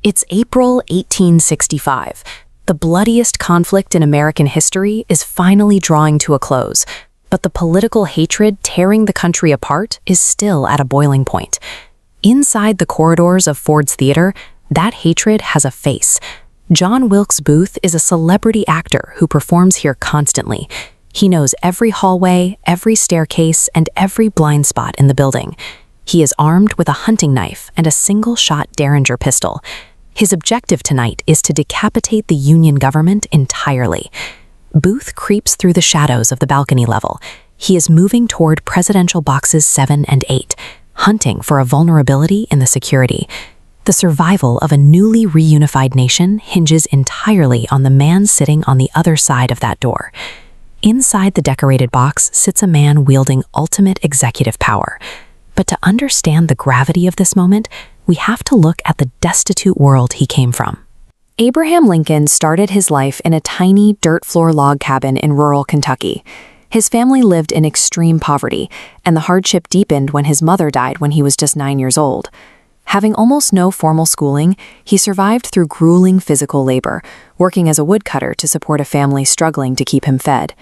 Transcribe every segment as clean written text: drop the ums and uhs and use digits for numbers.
It's April 1865. The bloodiest conflict in American history is finally drawing to a close, but the political hatred tearing the country apart is still at a boiling point. Inside the corridors of Ford's Theater, that hatred has a face. John Wilkes Booth is a celebrity actor who performs here constantly. He knows every hallway, every staircase, and every blind spot in the building. He is armed with a hunting knife and a single-shot Derringer pistol. His objective tonight is to decapitate the Union government entirely. Booth creeps through the shadows of the balcony level. He is moving toward presidential boxes 7 and 8, hunting for a vulnerability in the security. The survival of a newly reunified nation hinges entirely on the man sitting on the other side of that door. Inside the decorated box sits a man wielding ultimate executive power. But to understand the gravity of this moment, we have to look at the destitute world he came from. Abraham Lincoln started his life in a tiny dirt floor log cabin in rural Kentucky. His family lived in extreme poverty, and the hardship deepened when his mother died when he was just 9 years old. Having almost no formal schooling, he survived through grueling physical labor, working as a woodcutter to support a family struggling to keep him fed.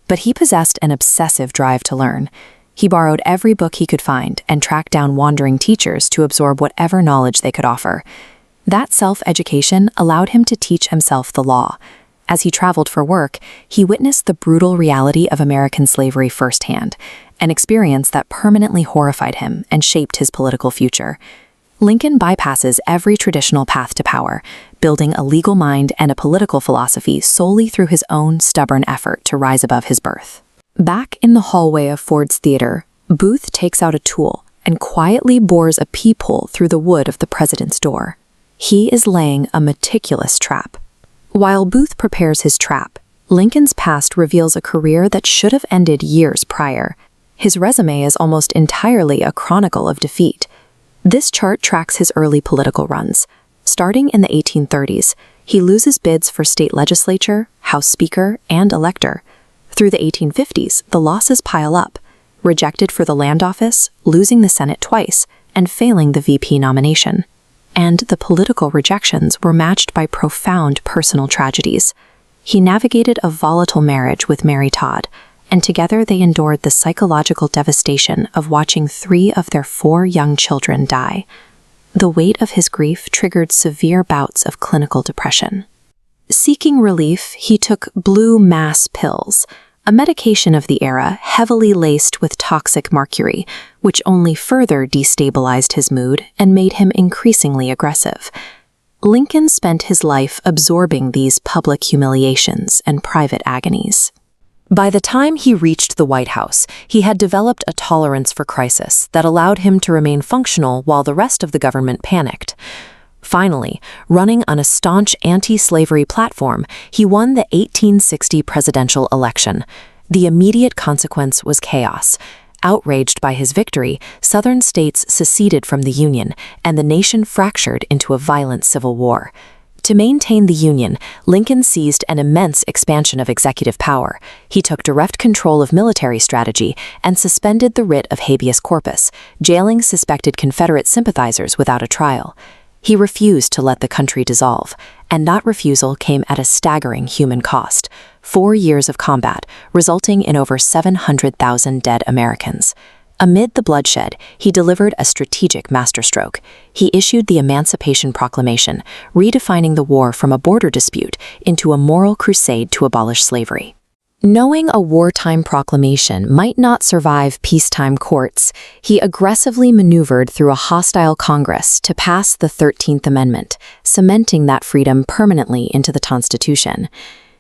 But he possessed an obsessive drive to learn. He borrowed every book he could find and tracked down wandering teachers to absorb whatever knowledge they could offer. That self-education allowed him to teach himself the law. As he traveled for work, he witnessed the brutal reality of American slavery firsthand, an experience that permanently horrified him and shaped his political future. Lincoln bypasses every traditional path to power, building a legal mind and a political philosophy solely through his own stubborn effort to rise above his birth. Back in the hallway of Ford's Theater, Booth takes out a tool and quietly bores a peephole through the wood of the president's door. He is laying a meticulous trap. While Booth prepares his trap, Lincoln's past reveals a career that should have ended years prior. His resume is almost entirely a chronicle of defeat. This chart tracks his early political runs. Starting in the 1830s, he loses bids for state legislature, House Speaker, and elector. Through the 1850s, the losses pile up, rejected for the land office, losing the Senate twice, and failing the VP nomination. And the political rejections were matched by profound personal tragedies. He navigated a volatile marriage with Mary Todd, and together they endured the psychological devastation of watching 3 of their 4 young children die. The weight of his grief triggered severe bouts of clinical depression. Seeking relief, he took blue mass pills, a medication of the era heavily laced with toxic mercury, which only further destabilized his mood and made him increasingly aggressive. Lincoln spent his life absorbing these public humiliations and private agonies. By the time he reached the White House, he had developed a tolerance for crisis that allowed him to remain functional while the rest of the government panicked. Finally, running on a staunch anti-slavery platform, he won the 1860 presidential election. The immediate consequence was chaos. Outraged by his victory, Southern states seceded from the Union, and the nation fractured into a violent civil war. To maintain the Union, Lincoln seized an immense expansion of executive power. He took direct control of military strategy and suspended the writ of habeas corpus, jailing suspected Confederate sympathizers without a trial. He refused to let the country dissolve, and that refusal came at a staggering human cost: 4 years of combat, resulting in over 700,000 dead Americans. Amid the bloodshed, he delivered a strategic masterstroke. He issued the Emancipation Proclamation, redefining the war from a border dispute into a moral crusade to abolish slavery. Knowing a wartime proclamation might not survive peacetime courts, he aggressively maneuvered through a hostile Congress to pass the 13th Amendment, cementing that freedom permanently into the Constitution.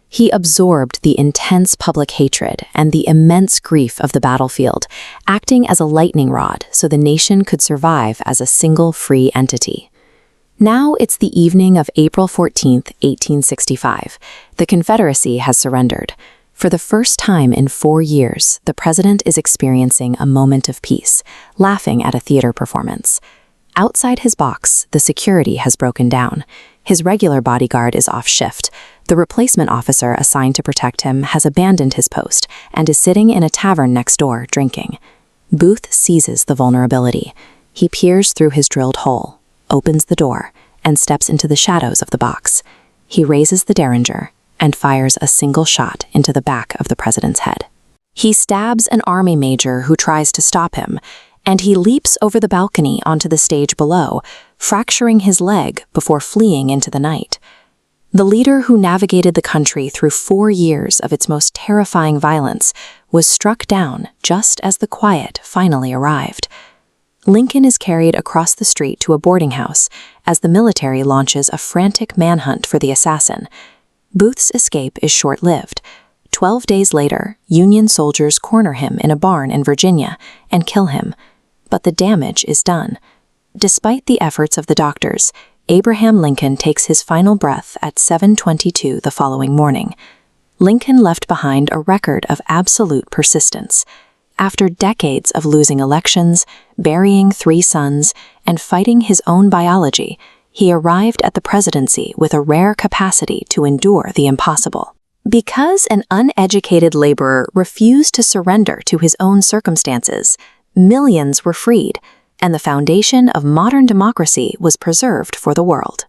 He absorbed the intense public hatred and the immense grief of the battlefield, acting as a lightning rod so the nation could survive as a single free entity. Now it's the evening of April 14, 1865. The Confederacy has surrendered. For the first time in 4 years, the president is experiencing a moment of peace, laughing at a theater performance. Outside his box, the security has broken down. His regular bodyguard is off shift. The replacement officer assigned to protect him has abandoned his post and is sitting in a tavern next door drinking. Booth seizes the vulnerability. He peers through his drilled hole, opens the door, and steps into the shadows of the box. He raises the derringer and fires a single shot into the back of the president's head. He stabs an army major who tries to stop him, and he leaps over the balcony onto the stage below, fracturing his leg before fleeing into the night. The leader who navigated the country through 4 years of its most terrifying violence was struck down just as the quiet finally arrived. Lincoln is carried across the street to a boarding house as the military launches a frantic manhunt for the assassin. Booth's escape is short-lived. 12 days later, Union soldiers corner him in a barn in Virginia and kill him, but the damage is done. Despite the efforts of the doctors, Abraham Lincoln takes his final breath at 7:22 the following morning. Lincoln left behind a record of absolute persistence. After decades of losing elections, burying 3 sons, and fighting his own biology, he arrived at the presidency with a rare capacity to endure the impossible. Because an uneducated laborer refused to surrender to his own circumstances, millions were freed, and the foundation of modern democracy was preserved for the world.